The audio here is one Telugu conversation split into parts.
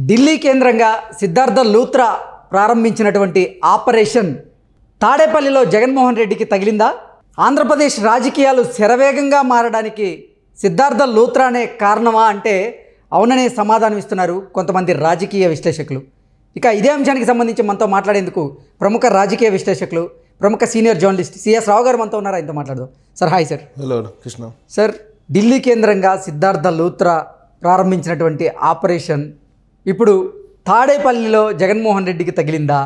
ఢిల్లీ కేంద్రంగా సిద్ధార్థ లూత్రా ప్రారంభించినటువంటి ఆపరేషన్ తాడేపల్లిలో జగన్మోహన్ రెడ్డికి తగిలిందా? ఆంధ్రప్రదేశ్ రాజకీయాలు శరవేగంగా మారడానికి సిద్ధార్థ లూత్రానే కారణమా అంటే అవుననే సమాధానం ఇస్తున్నారు కొంతమంది రాజకీయ విశ్లేషకులు. ఇక ఇదే అంశానికి సంబంధించి మనతో మాట్లాడేందుకు ప్రముఖ రాజకీయ విశ్లేషకులు, ప్రముఖ సీనియర్ జర్నలిస్ట్ సిఎస్ రావు గారు మనతో ఉన్నారు. ఆయనతో మాట్లాడదాం. Sir hi sir. Hello Krishna. Sir, Delhi కేంద్రంగా సిద్ధార్థ లూత్రా ప్రారంభించినటువంటి ఆపరేషన్ ఇప్పుడు తాడేపల్లిలో జగన్మోహన్ రెడ్డికి తగిలిందా?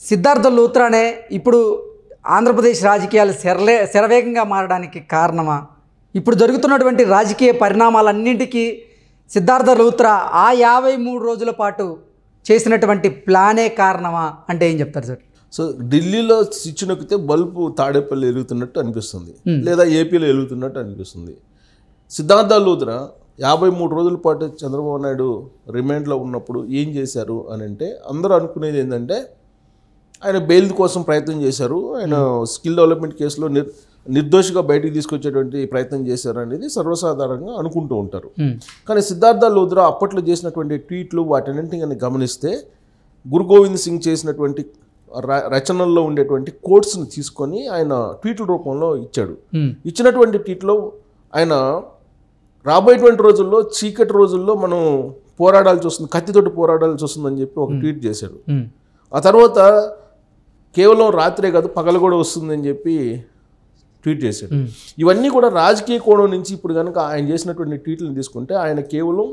సిద్ధార్థ లూత్రానే ఇప్పుడు ఆంధ్రప్రదేశ్ రాజకీయాలు శరవేగంగా మారడానికి కారణమా? ఇప్పుడు జరుగుతున్నటువంటి రాజకీయ పరిణామాలన్నింటికీ సిద్ధార్థ లూత్రా ఆ 53 రోజుల పాటు చేసినటువంటి ప్లానే కారణమా అంటే ఏం చెప్తారు సార్? సో ఢిల్లీలో స్విచ్ నొక్కితే బల్బు తాడేపల్లి వెలుగుతున్నట్టు అనిపిస్తుంది, లేదా ఏపీలో వెలుగుతున్నట్టు అనిపిస్తుంది. సిద్ధార్థ లూత్రా 53 రోజుల పాటు చంద్రబాబు నాయుడు రిమాండ్లో ఉన్నప్పుడు ఏం చేశారు అని అంటే అందరూ అనుకునేది ఏంటంటే ఆయన బెయిల్ కోసం ప్రయత్నం చేశారు, ఆయన స్కిల్ డెవలప్మెంట్ కేసులో నిర్దోషిగా బయటికి తీసుకొచ్చేటువంటి ప్రయత్నం చేశారు అనేది సర్వసాధారణంగా అనుకుంటూ ఉంటారు. కానీ సిద్ధార్థ లూత్రా అప్పట్లో చేసినటువంటి ట్వీట్లు వాటన్నింటిని గమనిస్తే గురు గోవింద్ సింగ్ చేసినటువంటి రచనల్లో ఉండేటువంటి కోట్స్ని తీసుకొని ఆయన ట్వీట్ల రూపంలో ఇచ్చాడు. ఇచ్చినటువంటి ట్వీట్లో ఆయన రాబోయేటువంటి రోజుల్లో, చీకటి రోజుల్లో మనం పోరాడాల్సి వస్తుంది, కత్తితోటి పోరాడాల్సి వస్తుందని చెప్పి ఒక ట్వీట్ చేశాడు. ఆ తర్వాత కేవలం రాత్రే కాదు పగలు కూడా వస్తుందని చెప్పి ట్వీట్ చేశాడు. ఇవన్నీ కూడా రాజకీయ కోణం నుంచి ఇప్పుడు కనుక ఆయన చేసినటువంటి ట్వీట్లను తీసుకుంటే ఆయన కేవలం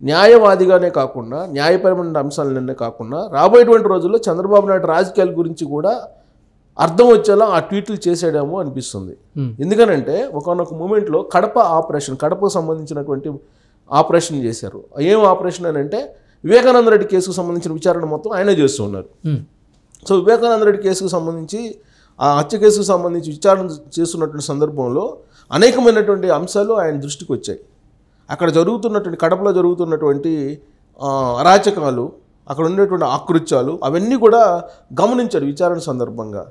న్యాయవాదిగానే కాకుండా, న్యాయపరమైన అంశాలనే కాకుండా రాబోయేటువంటి రోజుల్లో చంద్రబాబు నాయుడు రాజకీయాల గురించి కూడా అర్థం వచ్చేలా ఆ ట్వీట్లు చేసాడేమో అనిపిస్తుంది. ఎందుకనంటే ఒకనొక మూమెంట్లో కడపకు సంబంధించినటువంటి ఆపరేషన్ చేశారు. ఏం ఆపరేషన్ అని అంటే వివేకానంద రెడ్డి కేసుకు సంబంధించిన విచారణ మొత్తం ఆయనే చేస్తూ ఉన్నారు. సో వివేకానంద రెడ్డి కేసుకు సంబంధించి, ఆ హత్య కేసుకు సంబంధించి విచారణ చేస్తున్నటువంటి సందర్భంలో అనేకమైనటువంటి అంశాలు ఆయన దృష్టికి వచ్చాయి. అక్కడ జరుగుతున్నటువంటి, కడపలో జరుగుతున్నటువంటి అరాచకాలు, అక్కడ ఉండేటువంటి ఆకృత్యాలు అవన్నీ కూడా గమనించారు విచారణ సందర్భంగా.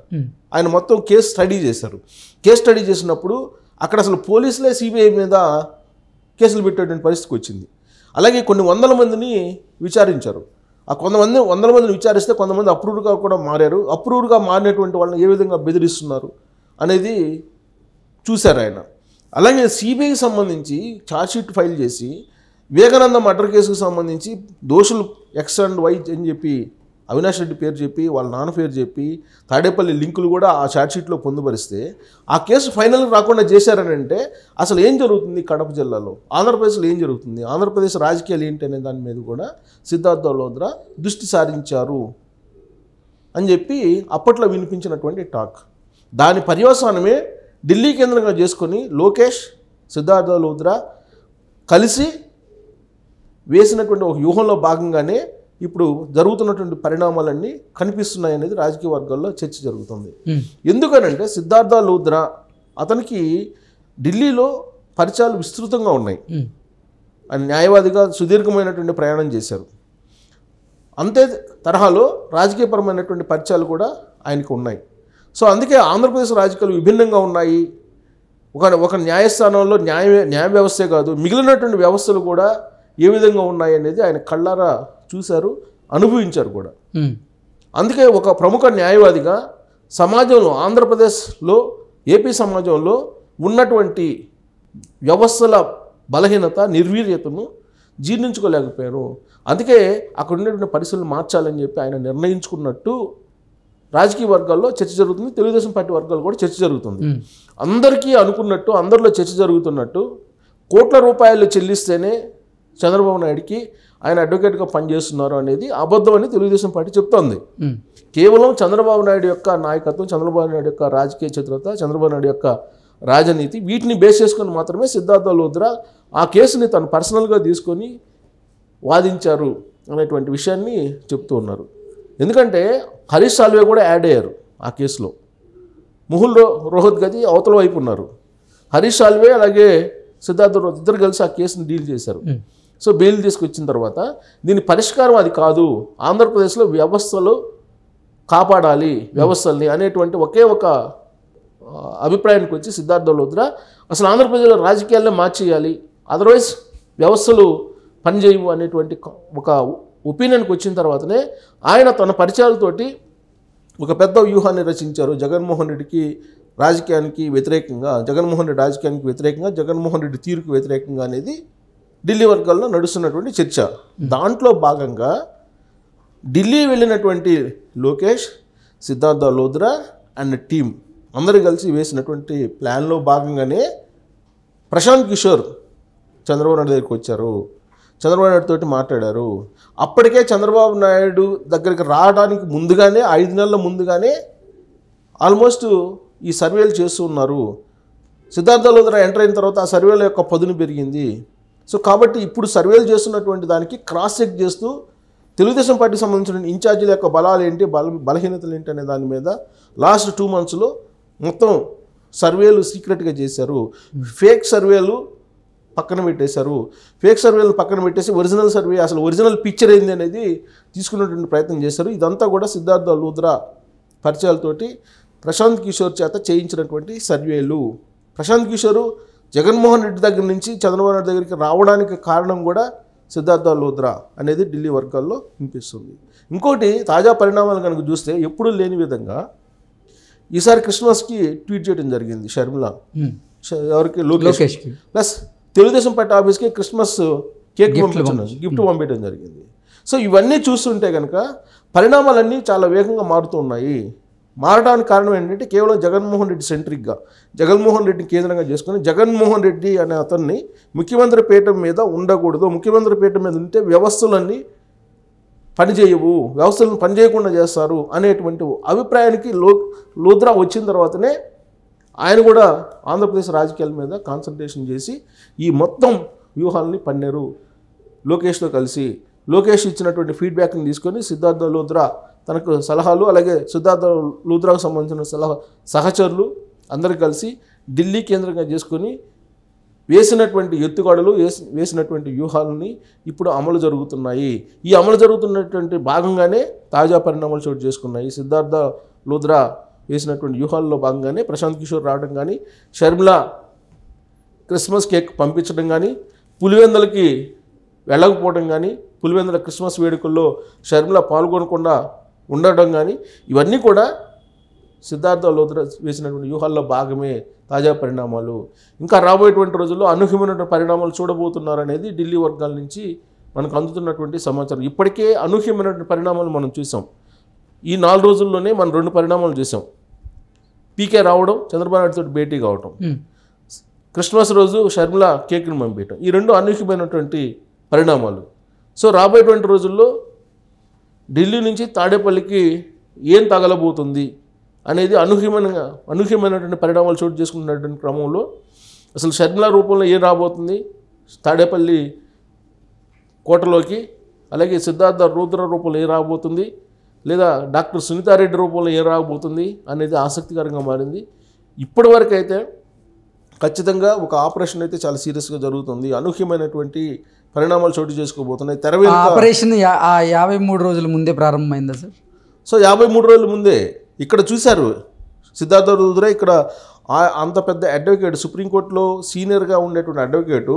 ఆయన మొత్తం కేసు స్టడీ చేశారు. కేసు స్టడీ చేసినప్పుడు అక్కడ అసలు పోలీసులే సిబిఐ మీద కేసులు పెట్టేటువంటి పరిస్థితికి వచ్చింది. అలాగే కొన్ని వందల మందిని విచారించారు. ఆ వందల మందిని విచారిస్తే కొంతమంది అప్రూవ్డ్గా కూడా మారారు. అప్రూవ్డ్గా మారినటువంటి వాళ్ళని ఏ విధంగా బెదిరిస్తున్నారు అనేది చూశారు ఆయన. అలాగే సిబిఐకి సంబంధించి ఛార్జ్షీట్ ఫైల్ చేసి వివేకానంద మర్డర్ కేసుకు సంబంధించి దోషులు ఎక్స్ అండ్ వై అని చెప్పి అవినాష్ రెడ్డి పేరు చెప్పి, వాళ్ళ నాన్న పేరు చెప్పి, తాడేపల్లి లింకులు కూడా ఆ ఛార్జ్షీట్లో పొందుపరిస్తే ఆ కేసు ఫైనల్గా రాకుండా చేశారని అంటే అసలు ఏం జరుగుతుంది కడప జిల్లాలో, ఆంధ్రప్రదేశ్లో ఏం జరుగుతుంది, ఆంధ్రప్రదేశ్ రాజకీయాలు ఏంటి అనే దాని మీద కూడా సిద్ధార్థ లూత్రా దృష్టి సారించారు అని చెప్పి అప్పట్లో వినిపించినటువంటి టాక్. దాని పర్యవసానమే ఢిల్లీ కేంద్రంగా చేసుకొని లోకేష్, సిద్ధార్థ లూత్రా కలిసి వేసినటువంటి ఒక వ్యూహంలో భాగంగానే ఇప్పుడు జరుగుతున్నటువంటి పరిణామాలన్నీ కనిపిస్తున్నాయి అనేది రాజకీయ వర్గాల్లో చర్చ జరుగుతుంది. ఎందుకనంటే సిద్ధార్థ లూత్రా అతనికి ఢిల్లీలో పరిచయాలు విస్తృతంగా ఉన్నాయి. ఆయన న్యాయవాదిగా సుదీర్ఘమైనటువంటి ప్రయాణం చేశారు. అంతే తరహాలో రాజకీయపరమైనటువంటి పరిచయాలు కూడా ఆయనకు ఉన్నాయి. సో అందుకే ఆంధ్రప్రదేశ్ రాజకీయాలు విభిన్నంగా ఉన్నాయి. ఒక న్యాయస్థానంలో న్యాయ వ్యవస్థే కాదు, మిగిలినటువంటి వ్యవస్థలు కూడా ఏ విధంగా ఉన్నాయి అనేది ఆయన కళ్ళారా చూశారు, అనుభవించారు కూడా. అందుకే ఒక ప్రముఖ న్యాయవాదిగా సమాజంలో, ఆంధ్రప్రదేశ్లో, ఏపీ సమాజంలో ఉన్నటువంటి వ్యవస్థల బలహీనత, నిర్వీర్యతను జీర్ణించుకోలేకపోయారు. అందుకే అక్కడ ఉండేటువంటి పరిస్థితులు మార్చాలని చెప్పి ఆయన నిర్ణయించుకున్నట్టు రాజకీయ వర్గాల్లో చర్చ జరుగుతుంది. తెలుగుదేశం పార్టీ వర్గాల్లో కూడా చర్చ జరుగుతుంది. అందరికీ అనుకున్నట్టు, అందరిలో చర్చ జరుగుతున్నట్టు కోట్ల రూపాయలు చెల్లిస్తేనే చంద్రబాబు నాయుడికి ఆయన అడ్వకేట్గా పనిచేస్తున్నారు అనేది అబద్ధం అని తెలుగుదేశం పార్టీ చెప్తోంది. కేవలం చంద్రబాబు నాయుడు యొక్క నాయకత్వం, చంద్రబాబు నాయుడు యొక్క రాజకీయ చతురత, చంద్రబాబు నాయుడు యొక్క రాజనీతి, వీటిని బేస్ చేసుకొని మాత్రమే సిద్ధార్థ లూత్రా ఆ కేసుని తను పర్సనల్గా తీసుకొని వాదించారు అనేటువంటి విషయాన్ని చెప్తూ ఉన్నారు. ఎందుకంటే హరీష్ సాల్వే కూడా యాడ్ అయ్యారు ఆ కేసులో. ముహుల్ రోహత్ గది అవతల వైపు ఉన్నారు. హరీష్ సాల్వే అలాగే సిద్ధార్థ లూత్రా ఇద్దరు కలిసి ఆ కేసుని డీల్ చేశారు. సో బెయిల్ తీసుకొచ్చిన తర్వాత దీని పరిష్కారం అది కాదు, ఆంధ్రప్రదేశ్లో వ్యవస్థలు కాపాడాలి, వ్యవస్థల్ని అనేటువంటి ఒకే ఒక అభిప్రాయానికి వచ్చి సిద్ధార్థ లూత్రా అసలు ఆంధ్రప్రదేశ్లో రాజకీయాల్లో మార్చేయాలి, అదర్వైజ్ వ్యవస్థలు పనిచేయవు అనేటువంటి ఒక ఒపీనియన్కి వచ్చిన తర్వాతనే ఆయన తన పరిచయాలతోటి ఒక పెద్ద వ్యూహాన్ని రచించారు. జగన్మోహన్ రెడ్డికి రాజకీయానికి వ్యతిరేకంగా, జగన్మోహన్ రెడ్డి రాజకీయానికి వ్యతిరేకంగా, జగన్మోహన్ రెడ్డి తీరుకు వ్యతిరేకంగా అనేది ఢిల్లీ వర్గాల్లో నడుస్తున్నటువంటి చర్చ. దాంట్లో భాగంగా ఢిల్లీ వెళ్ళినటువంటి లోకేష్, సిద్ధార్థ లోద్రా అండ్ టీం అందరూ కలిసి వేసినటువంటి ప్లాన్లో భాగంగానే ప్రశాంత్ కిషోర్ చంద్రబాబు నాయుడు దగ్గరికి వచ్చారు. చంద్రబాబు నాయుడు తోటి మాట్లాడారు. అప్పటికే చంద్రబాబు నాయుడు దగ్గరికి రావడానికి ముందుగానే 5 నెలల ముందుగానే ఆల్మోస్ట్ ఈ సర్వేలు చేస్తూ ఉన్నారు. సిద్ధార్థ లోద్రా ఎంటర్ అయిన తర్వాత ఆ సర్వేల యొక్క పదును పెరిగింది. సో కాబట్టి ఇప్పుడు సర్వేలు చేస్తున్నటువంటి దానికి క్రాస్ చెక్ చేస్తూ తెలుగుదేశం పార్టీకి సంబంధించిన ఇన్ఛార్జీల యొక్క బలాలు ఏంటి, బలహీనతలు ఏంటి అనే దాని మీద లాస్ట్ 2 monthsలో మొత్తం సర్వేలు సీక్రెట్గా చేశారు. ఫేక్ సర్వేలు పక్కన పెట్టేశారు. ఫేక్ సర్వేలు పక్కన పెట్టేసి ఒరిజినల్ సర్వే, అసలు ఒరిజినల్ పిక్చర్ ఏంది అనేది తీసుకునేటువంటి ప్రయత్నం చేశారు. ఇదంతా కూడా సిద్ధార్థ లోద్రా పరిచయాలతోటి ప్రశాంత్ కిషోర్ చేత చేయించినటువంటి సర్వేలు. ప్రశాంత్ కిషోర్ జగన్మోహన్ రెడ్డి దగ్గర నుంచి చంద్రబాబు నాయుడు దగ్గరికి రావడానికి కారణం కూడా సిద్ధార్థ లోద్రా అనేది ఢిల్లీ వర్గాల్లో వినిపిస్తుంది. ఇంకోటి తాజా పరిణామాలు కనుక చూస్తే ఎప్పుడూ లేని విధంగా ఈసారి క్రిస్మస్కి ట్వీట్ చేయడం జరిగింది షర్మిల. ఎవరికి? లోకేష్. ప్లస్ తెలుగుదేశం పార్టీ ఆఫీస్కి క్రిస్మస్ కేక్ గిఫ్ట్ పంపించడం జరిగింది. సో ఇవన్నీ చూస్తుంటే కనుక పరిణామాలన్నీ చాలా వేగంగా మారుతూ ఉన్నాయి. మారడానికి కారణం ఏంటంటే కేవలం జగన్మోహన్ రెడ్డి సెంట్రిక్గా, జగన్మోహన్ రెడ్డిని కేంద్రంగా చేసుకుని జగన్మోహన్ రెడ్డి అనే అతన్ని ముఖ్యమంత్రి పీఠం మీద ఉండకూడదు, ముఖ్యమంత్రి పీఠం మీద ఉంటే వ్యవస్థలన్నీ పనిచేయవు, వ్యవస్థలను పనిచేయకుండా చేస్తారు అనేటువంటి అభిప్రాయానికి లోద్రా వచ్చిన తర్వాతనే ఆయన కూడా ఆంధ్రప్రదేశ్ రాజకీయాల మీద కాన్సన్ట్రేషన్ చేసి ఈ మొత్తం వ్యూహాలని పన్నారు. లోకేష్తో కలిసి లోకేష్ ఇచ్చినటువంటి ఫీడ్బ్యాక్ని తీసుకొని సిద్ధార్థ లోద్రా తనకు సలహాలు, అలాగే సిద్ధార్థ లోద్రాకు సంబంధించిన సహచరులు అందరూ కలిసి ఢిల్లీ కేంద్రంగా చేసుకొని వేసినటువంటి ఎత్తుగడలు, వేసినటువంటి వ్యూహాలని ఇప్పుడు అమలు జరుగుతున్నాయి. ఈ అమలు జరుగుతున్నటువంటి భాగంగానే తాజా పరిణామాలు చోటు చేసుకున్నాయి. సిద్ధార్థ లోద్రా వేసినటువంటి వ్యూహాల్లో భాగంగానే ప్రశాంత్ కిషోర్ రావడం కానీ, షర్మిల క్రిస్మస్ కేక్ పంపించడం కానీ, పులివెందులకి వెళ్ళకపోవడం కానీ, పులివెందుల క్రిస్మస్ వేడుకల్లో షర్మిల పాల్గొనకుండా ఉండడం కానీ, ఇవన్నీ కూడా సిద్ధార్థ లోద్రా వేసినటువంటి వ్యూహాల్లో భాగమే తాజా పరిణామాలు. ఇంకా రాబోయేటువంటి రోజుల్లో అనూహ్యమైనటువంటి పరిణామాలు చూడబోతున్నారనేది ఢిల్లీ వర్గాల నుంచి మనకు అందుతున్నటువంటి సమాచారం. ఇప్పటికే అనూహ్యమైనటువంటి పరిణామాలు మనం చూసాం. ఈ 4 రోజుల్లోనే మనం 2 పరిణామాలు చూసాం. పీకే రావడం, చంద్రబాబు నాయుడుతో భేటీ కావడం, క్రిస్మస్ రోజు షర్మిల కేక్ను పంపించడం, ఈ 2 అనూహ్యమైనటువంటి పరిణామాలు. సో రాబోయేటువంటి రోజుల్లో ఢిల్లీ నుంచి తాడేపల్లికి ఏం తగలబోతుంది అనేది అనూహ్యమైనటువంటి పరిణామాలు చోటు చేసుకుంటున్నటువంటి క్రమంలో అసలు షర్మిల రూపంలో ఏం రాబోతుంది తాడేపల్లి కోటలోకి, అలాగే సిద్ధార్థ లోద్రా రూపంలో ఏం రాబోతుంది, లేదా డాక్టర్ సునీతారెడ్డి రూపంలో ఏం రాబోతుంది అనేది ఆసక్తికరంగా మారింది. ఇప్పటి వరకు అయితే ఖచ్చితంగా ఒక ఆపరేషన్ అయితే చాలా సీరియస్గా జరుగుతుంది. అనూహ్యమైనటువంటి పరిణామాలు చోటు చేసుకోబోతున్నాయి. ఆపరేషన్ 53 రోజుల ముందే ప్రారంభమైందా సార్? సో 53 రోజుల ముందే ఇక్కడ చూశారు సిద్ధార్థ లోద్రా. ఇక్కడ అంత పెద్ద అడ్వకేట్, సుప్రీంకోర్టులో సీనియర్గా ఉండేటువంటి అడ్వకేటు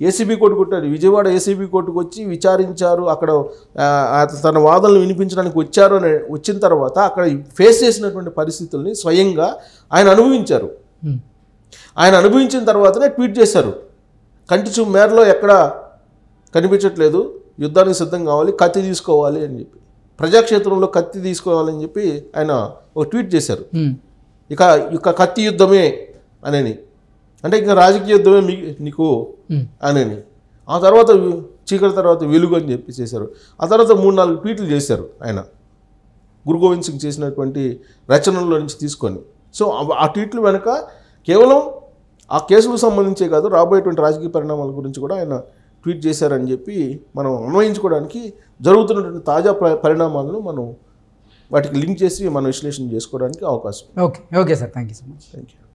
ఏసీబీ కోర్టు కొట్టారు. విజయవాడ ఏసీబీ కోర్టుకు వచ్చి విచారించారు. అక్కడ తన వాదనలు వినిపించడానికి వచ్చారు అని వచ్చిన తర్వాత అక్కడ ఫేస్ చేసినటువంటి పరిస్థితుల్ని స్వయంగా ఆయన అనుభవించారు. ఆయన అనుభవించిన తర్వాతనే ట్వీట్ చేశారు, కంటి చూపు మేరలో ఎక్కడ కనిపించట్లేదు, యుద్ధానికి సిద్ధం కావాలి, కత్తి తీసుకోవాలి అని చెప్పి, ప్రజాక్షేత్రంలో కత్తి తీసుకోవాలని చెప్పి ఆయన ఒక ట్వీట్ చేశారు. ఇక కత్తి యుద్ధమే అనని, అంటే ఇంకా రాజకీయ యుద్ధమే నీకు అనని. ఆ తర్వాత చీకటి తర్వాత వెలుగు అని చెప్పి చేశారు. ఆ తర్వాత 3-4 ట్వీట్లు చేశారు ఆయన, గురు గోవింద్ సింగ్ చేసినటువంటి రచనల్లో నుంచి తీసుకొని. సో ఆ ట్వీట్లు వెనక కేవలం ఆ కేసులకు సంబంధించే కాదు, రాబోయేటువంటి రాజకీయ పరిణామాల గురించి కూడా ఆయన ట్వీట్ చేశారని చెప్పి మనం అన్వయించుకోవడానికి జరుగుతున్నటువంటి తాజా పరిణామాలను మనం వాటికి లింక్ చేసి మనం విశ్లేషణ చేసుకోవడానికి అవకాశం. Okay sir, thank you so much. Thank you.